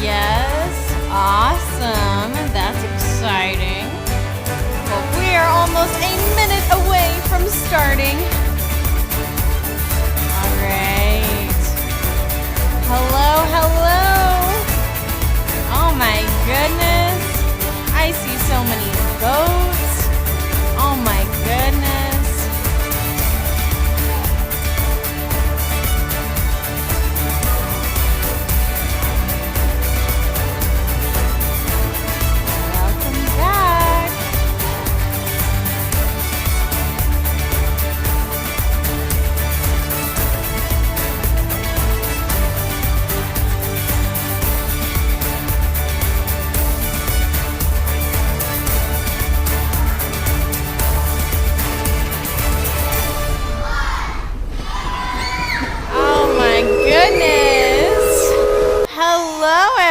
Yes, awesome. That's exciting. Well, we are almost a minute away from starting. All right. Hello, hello. Oh my goodness. I see so many votes. Oh my goodness.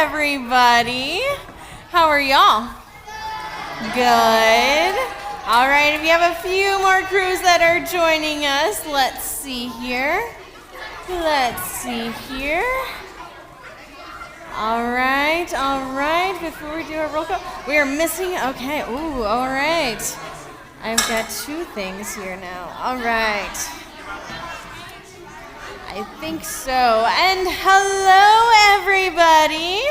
Everybody, how are y'all? Good. All right, if you have a few more crews that are joining us, let's see here. All right, before we do a roll call, we are missing, okay, ooh, all right. I've got two things here now, all right. I think so, and hello everybody.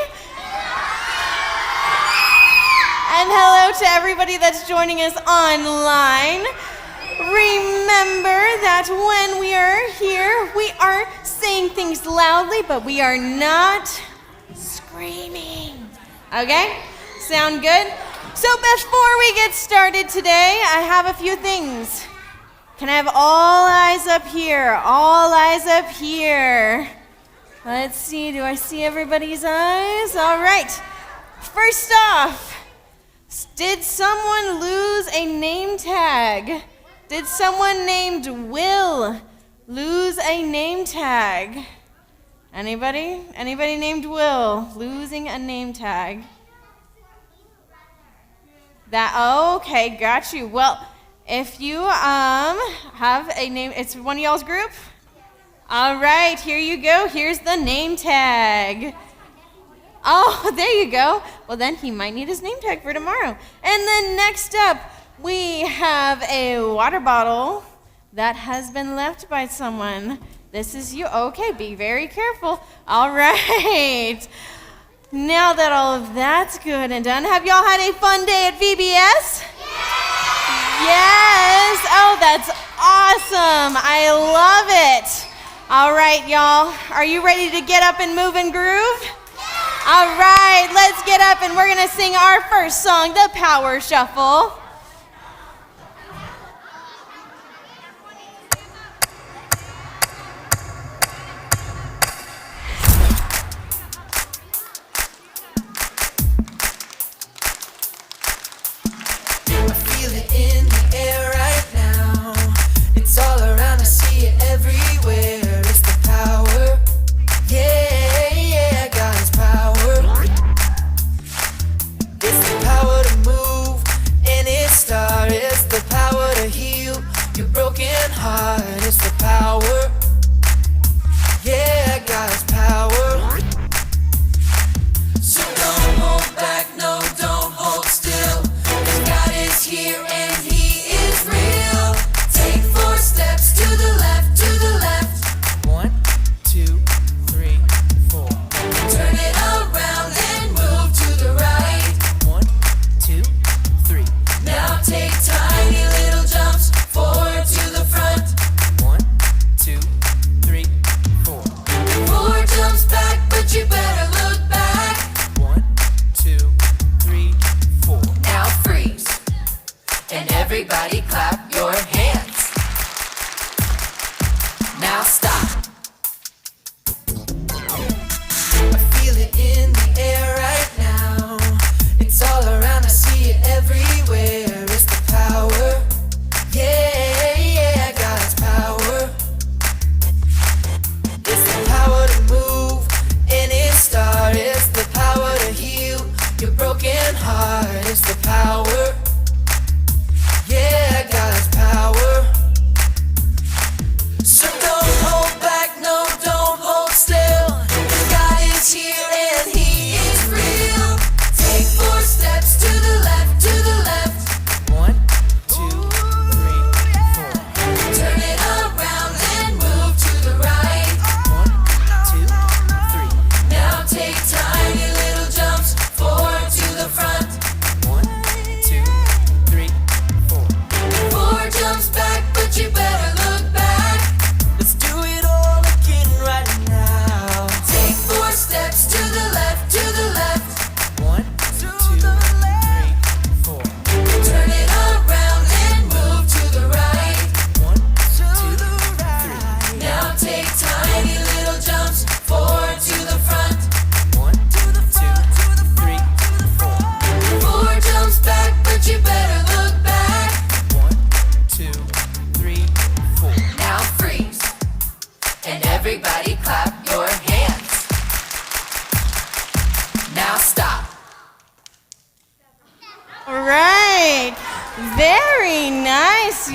And hello to everybody that's joining us online. Remember that when we are here, we are saying things loudly, but we are not screaming. Okay? Sound good? So before we get started today, I have a few things. Can I have all eyes up here? All eyes up here. Let's see, do I see everybody's eyes? All right. First off, did someone lose a name tag? Did someone named Will lose a name tag? Anybody? Anybody named Will losing a name tag? Okay, got you. Well, if you have a name, it's one of y'all's group? All right, here you go. Here's the name tag. Oh, there you go. Well, then he might need his name tag for tomorrow. And then next up, we have a water bottle that has been left by someone. This is you. Okay, be very careful. All right. Now that all of that's good and done, have y'all had a fun day at VBS? Yes. Oh, that's awesome. I love it. All right, y'all. Are you ready to get up and move and groove? All right, let's get up and we're going to sing our first song, the Power Shuffle. I feel it in the air right now. It's all around, I see it everywhere. It's the power. Yeah, God's power. It's the power to move, and it's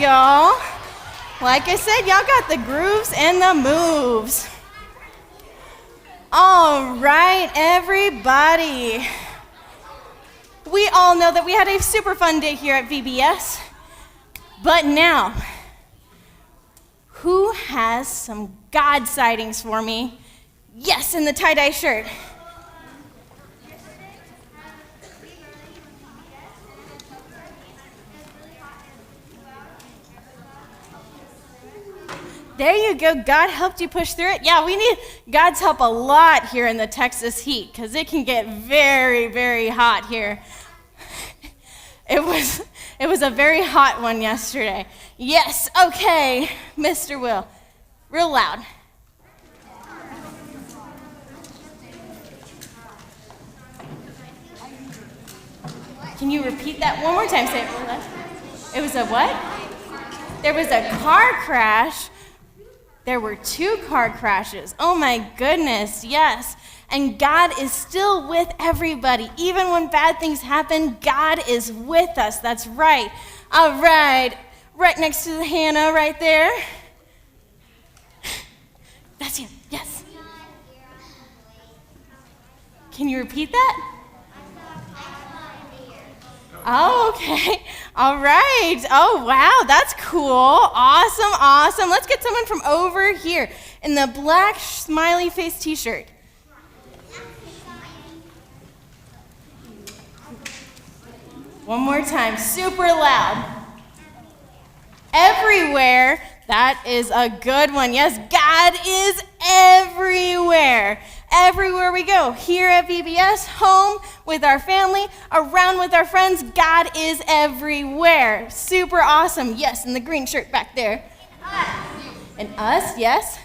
y'all. Like I said, y'all got the grooves and the moves. All right, everybody. We all know that we had a super fun day here at VBS. But now, who has some God sightings for me? Yes, in the tie-dye shirt. There you go. God helped you push through it. Yeah, we need God's help a lot here in the Texas heat because it can get very, very hot here. It was a very hot one yesterday. Yes, okay, Mr. Will. Real loud. Can you repeat that one more time? Say it real loud. It was a what? There was a car crash. There were 2 car crashes. Oh my goodness, yes. And God is still with everybody. Even when bad things happen, God is with us. That's right. All right. Right next to Hannah right there. That's him, yes. Can you repeat that? Oh, okay. All right. Oh, wow. That's cool. Awesome. Let's get someone from over here in the black smiley face t-shirt. One more time. Super loud. Everywhere. That is a good one. Yes, God is everywhere. Everywhere we go, here at VBS, home with our family, around with our friends, God is everywhere. Super awesome. Yes, in the green shirt back there. And us, yes.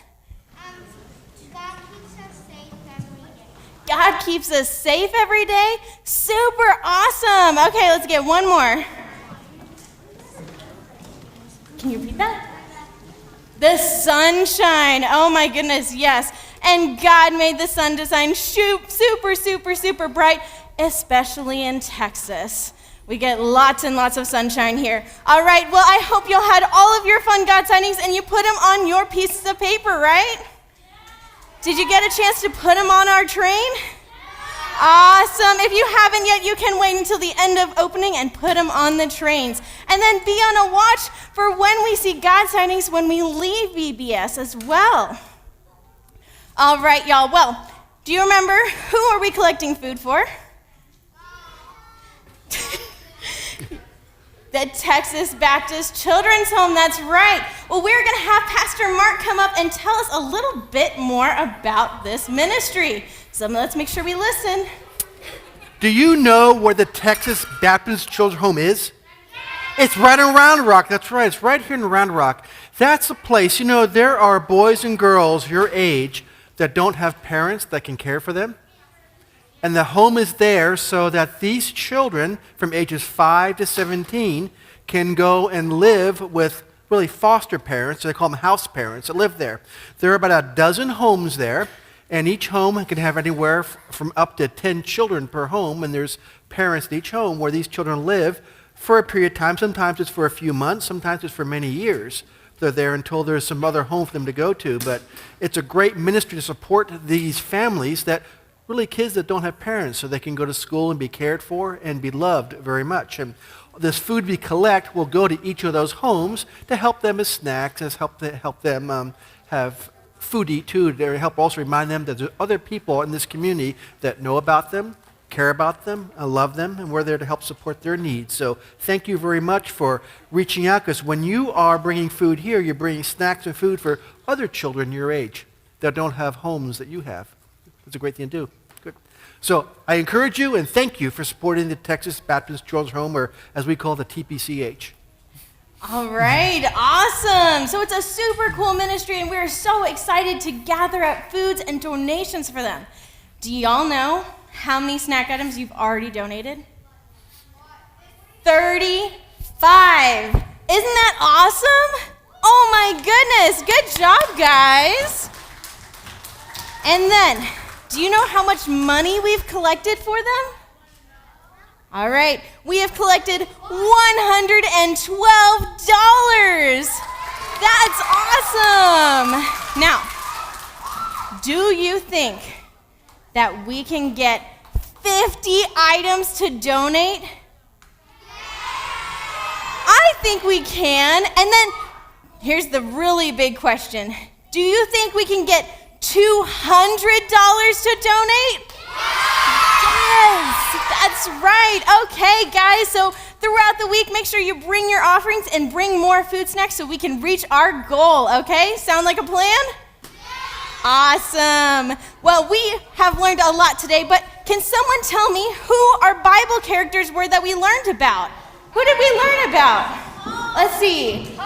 God keeps us safe every day. Super awesome. Okay, let's get one more. Can you repeat that? The sunshine. Oh my goodness, yes. And God made the sun to shine super bright, especially in Texas. We get lots and lots of sunshine here. All right, well, I hope y'all had all of your fun God sightings and you put them on your pieces of paper, right? Did you get a chance to put them on our train? Awesome. If you haven't yet, you can wait until the end of opening and put them on the trains. And then be on a watch for when we see God sightings when we leave VBS as well. All right, y'all. Well, do you remember who are we collecting food for? The Texas Baptist Children's Home, that's right. Well, we're going to have Pastor Mark come up and tell us a little bit more about this ministry. So let's make sure we listen. Do you know where the Texas Baptist Children's Home is? It's right in Round Rock. That's right. It's right here in Round Rock. That's the place. You know, there are boys and girls your age that don't have parents that can care for them. And the home is there so that these children from ages 5 to 17 can go and live with really foster parents. They call them house parents that live there. There are about a dozen homes there, and each home can have anywhere from up to 10 children per home, and there's parents in each home where these children live for a period of time. Sometimes it's for a few months, sometimes it's for many years. They're there until there's some other home for them to go to, but it's a great ministry to support these families that really kids that don't have parents so they can go to school and be cared for and be loved very much. And this food we collect will go to each of those homes to help them as snacks, as help them have food to eat too, to help also remind them that there's other people in this community that know about them, care about them, love them, and we're there to help support their needs. So thank you very much for reaching out, because when you are bringing food here, you're bringing snacks and food for other children your age that don't have homes that you have. It's a great thing to do. Good. So I encourage you and thank you for supporting the Texas Baptist Children's Home, or as we call the TPCH. All right, awesome. So it's a super cool ministry, and we're so excited to gather up foods and donations for them. Do y'all know how many snack items you've already donated? 35. Isn't that awesome? Oh my goodness, good job, guys. And then, do you know how much money we've collected for them? All right, we have collected $112. That's awesome. Now, do you think that we can get 50 items to donate? I think we can. And then here's the really big question. Do you think we can get $200 to donate? Yes, that's right. Okay, guys, so throughout the week, make sure you bring your offerings and bring more food snacks so we can reach our goal, okay? Sound like a plan? Awesome. Well, we have learned a lot today, but can someone tell me who our Bible characters were that we learned about? Who did we learn about? Let's see.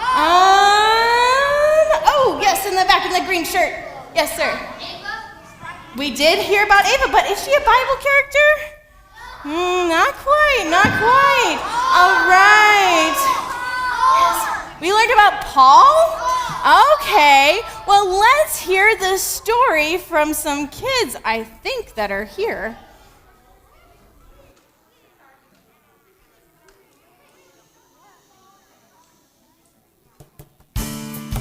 Oh, yes, in the back in the green shirt. Yes, sir. We did hear about Ava, but is she a Bible character? Not quite, not quite. All right. Yes. We learned about Paul? Okay. Well, let's hear the story from some kids, I think, that are here.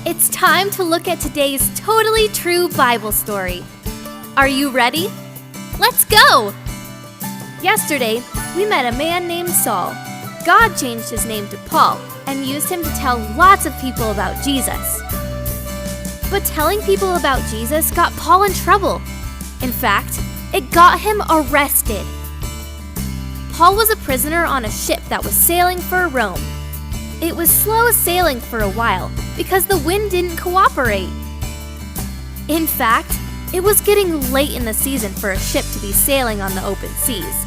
It's time to look at today's totally true Bible story. Are you ready? Let's go! Yesterday, we met a man named Saul. God changed his name to Paul and used him to tell lots of people about Jesus. But telling people about Jesus got Paul in trouble. In fact, it got him arrested. Paul was a prisoner on a ship that was sailing for Rome. It was slow sailing for a while because the wind didn't cooperate. In fact, it was getting late in the season for a ship to be sailing on the open seas.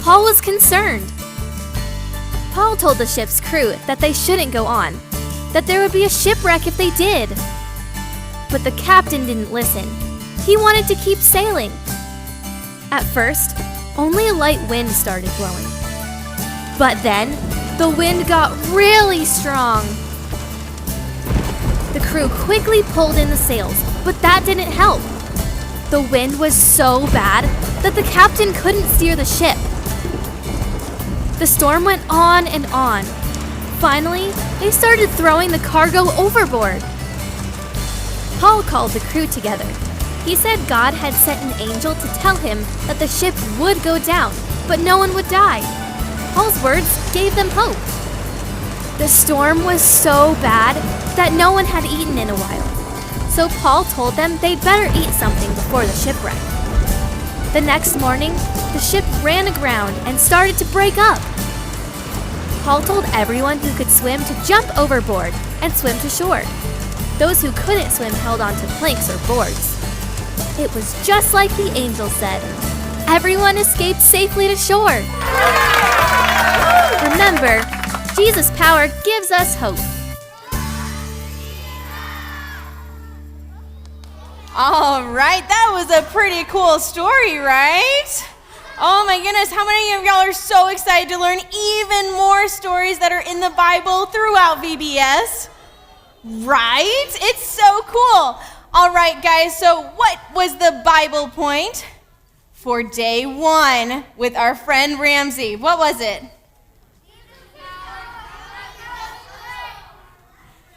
Paul was concerned. Paul told the ship's crew that they shouldn't go on, that there would be a shipwreck if they did. But the captain didn't listen. He wanted to keep sailing. At first, only a light wind started blowing. But then, the wind got really strong. The crew quickly pulled in the sails, but that didn't help. The wind was so bad that the captain couldn't steer the ship. The storm went on and on. Finally, they started throwing the cargo overboard. Paul called the crew together. He said God had sent an angel to tell him that the ship would go down, but no one would die. Paul's words gave them hope. The storm was so bad that no one had eaten in a while. So Paul told them they'd better eat something before the shipwreck. The next morning, the ship ran aground and started to break up. Paul told everyone who could swim to jump overboard and swim to shore. Those who couldn't swim held onto planks or boards. It was just like the angel said. Everyone escaped safely to shore. Remember, Jesus' power gives us hope. All right, that was a pretty cool story, right? Oh my goodness, how many of y'all are so excited to learn even more stories that are in the Bible throughout VBS? Right? It's so cool. All right, guys, so what was the Bible point for day 1 with our friend Ramsey? What was it?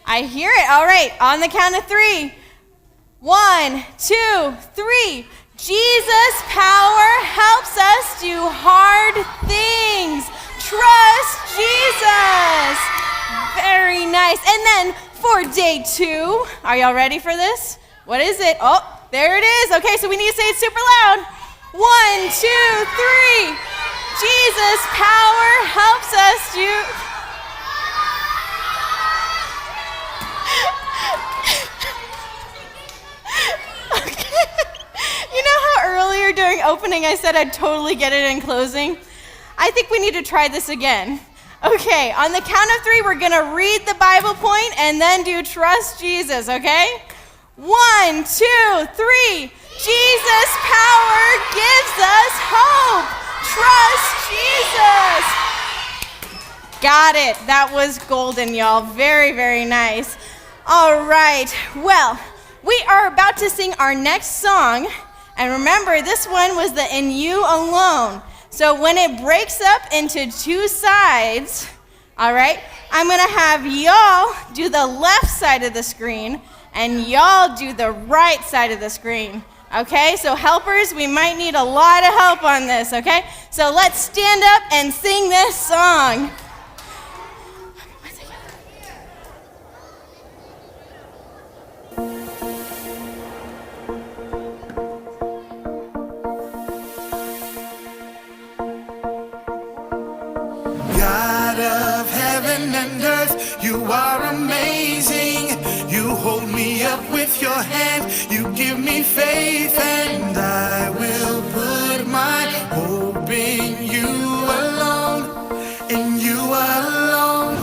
I hear it. All right, on the count of 3. 1, 2, 3. Jesus' power helps us do hard things. Trust Jesus. Very nice. And then for day 2, are y'all ready for this? What is it? Oh, there it is. Okay, so we need to say it super loud. 1, 2, 3. Jesus' power helps us do... You know how earlier during opening I said I'd totally get it in closing? I think we need to try this again. Okay, on the count of 3, we're going to read the Bible point and then do trust Jesus, okay? 1, 2, 3. Jesus' power gives us hope. Trust Jesus. Got it. That was golden, y'all. Very, very nice. All right. Well, we are about to sing our next song. And remember, this one was the In You Alone. So when it breaks up into two sides, all right, I'm going to have y'all do the left side of the screen and y'all do the right side of the screen. Okay, so helpers, we might need a lot of help on this, okay? So let's stand up and sing this song. God of heaven and earth, you are amazing. You hold me up with your hand, you give me faith, and I will put my hope in you alone, in you alone.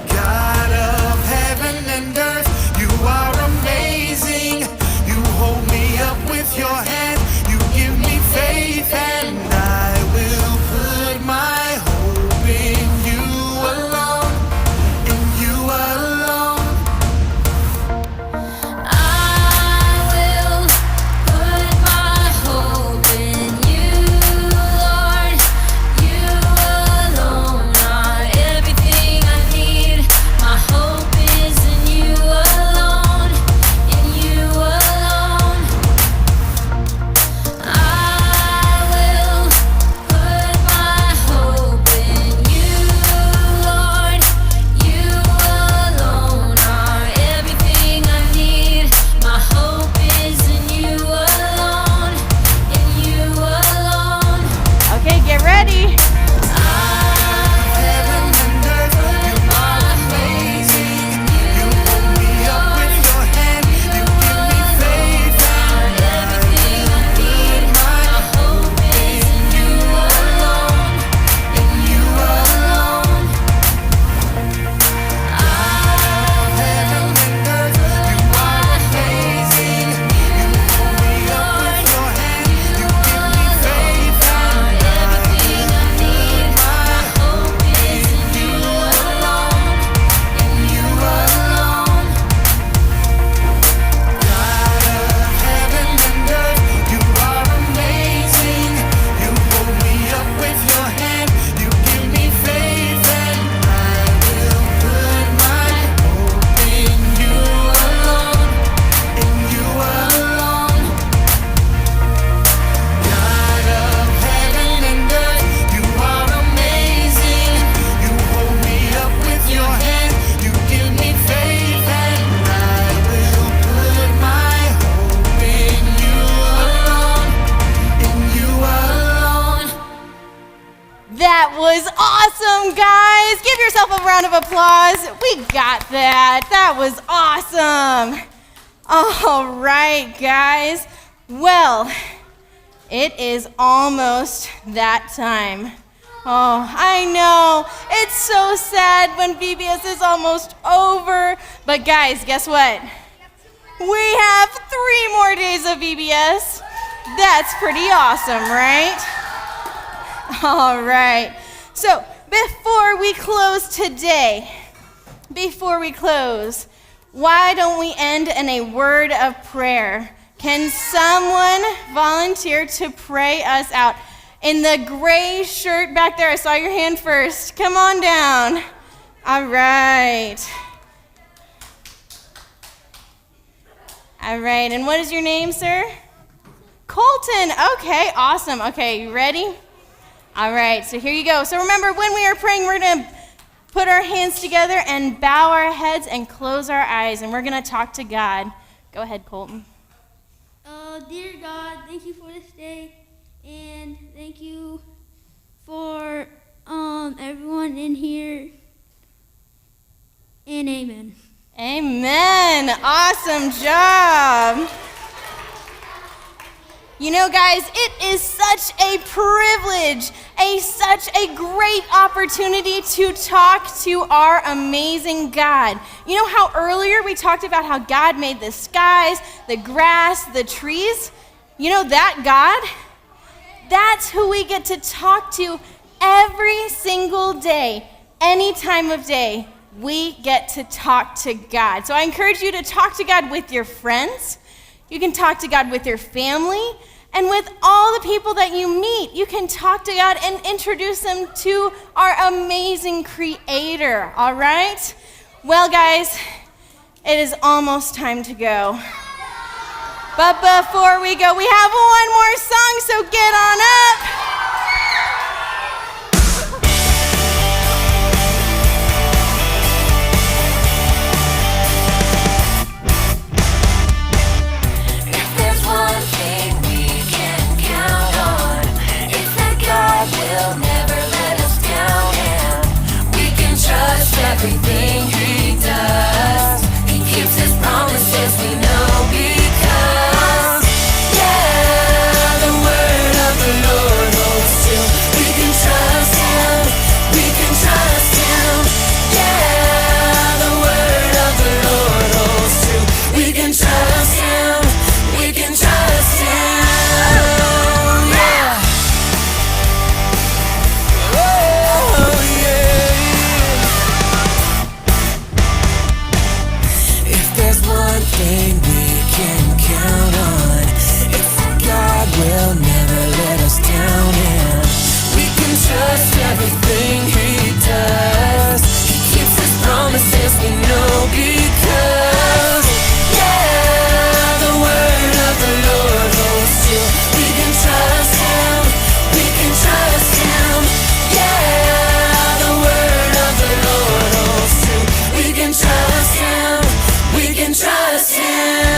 God of heaven and earth, you are amazing. You hold me up with your hand, you give me faith, and I will put my hope in you alone, in you alone. I will put my hope in you, Lord. You alone are everything I need. My hope is in you alone, in you alone. I will put my hope in you, Lord. You alone are everything I need. My hope is in you alone, in you alone. Okay, get ready. Heaven and earth, you are amazing. You hold me up with your hand, you give me faith, and I will put my hope in you alone, in you alone. Heaven and earth, you are amazing. You hold me up with your hand, you give me faith, and I will put my hope in you alone, in you alone. God of heaven and earth, you are amazing. You hold me up with your hand, you give me faith, and I will put my hope in you alone, in you alone. God of heaven and earth, you are amazing. You hold me up with your hand, you give me faith, and I will put my hope in you alone, in you alone. That was awesome, guys. Give yourself a round of applause. We got that. That was awesome. All right, guys. Well, it is almost that time. Oh, I know. It's so sad when VBS is almost over. But guys, guess what? We have 3 more days of VBS. That's pretty awesome, right? All right. So before we close today, why don't we end in a word of prayer? Can someone volunteer to pray us out? In the gray shirt back there, I saw your hand first. Come on down. All right. All right, and what is your name, sir? Colton. Okay, awesome. Okay, you ready? All right, so here you go. So remember, when we are praying, we're going to put our hands together and bow our heads and close our eyes, and we're going to talk to God. Go ahead, Colton. Dear God, thank you for this day, and thank you for everyone in here, and amen. Amen. Awesome job. You know, guys, it is such a privilege, such a great opportunity to talk to our amazing God. You know how earlier we talked about how God made the skies, the grass, the trees? You know that God? That's who we get to talk to every single day, any time of day. We get to talk to God. So I encourage you to talk to God with your friends. You can talk to God with your family. And with all the people that you meet, you can talk to God and introduce them to our amazing Creator, all right? Well, guys, it is almost time to go. But before we go, we have one more song, so get on up. If there's one thing we can count on, it's that God will never let us down, and we can trust everything He does. He keeps His promises, we know, because the word of the Lord holds true. We can trust Him, we can trust Him. The word of the Lord holds true. We can trust Him, we can trust Him. If there's one thing we can count on, it's that God will never let us down, and we can trust everything He does. He keeps His promises, we know, because the word of the Lord holds true. We can trust Him, we can trust Him. The word of the Lord holds true. We can trust Him, we can trust Him.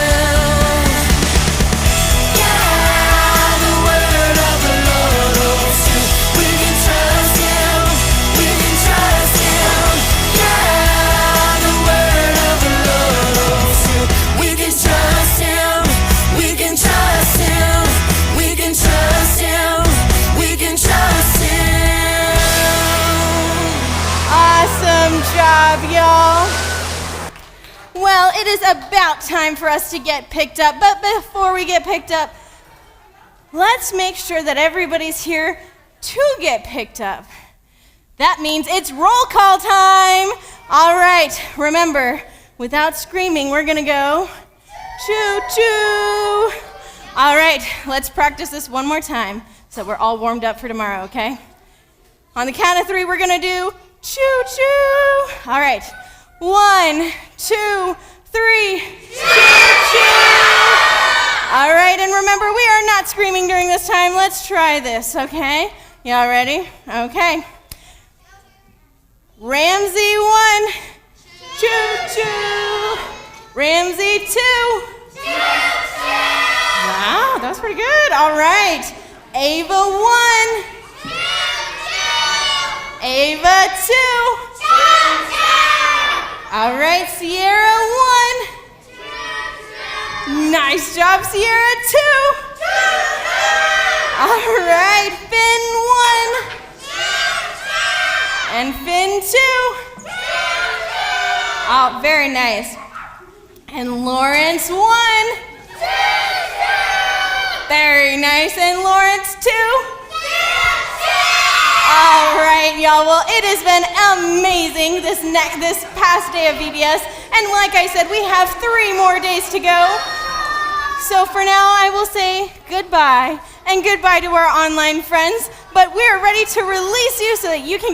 The word of the Lord holds true. We can trust Him, we can trust Him. The word of the Lord holds true. We can trust Him, we can trust Him. We can trust Him, we can trust Him. Awesome job, y'all. Well, it is about time for us to get picked up, but before we get picked up, let's make sure that everybody's here to get picked up. That means it's roll call time. All right, remember, without screaming, we're gonna go choo-choo. All right, let's practice this one more time so we're all warmed up for tomorrow, okay? On the count of 3, we're gonna do choo-choo. All right, 1, 2, 3, choo-choo. All right, and remember, we are not screaming during this time. Let's try this, okay? Y'all ready? Okay. Ramsey 1, choo-choo. Ramsey 2. Wow, that was pretty good. All right. Ava 1. Ava 2. All right, Sierra 1. Nice job, Sierra 2. All right, Finn 1. And Finn 2. Oh, very nice. And Lawrence 1. Very nice. And Lawrence 2. All right, y'all. Well, it has been amazing this past day of VBS. And like I said, we have 3 more days to go. So for now, I will say goodbye and goodbye to our online friends. But we're ready to release you so that you can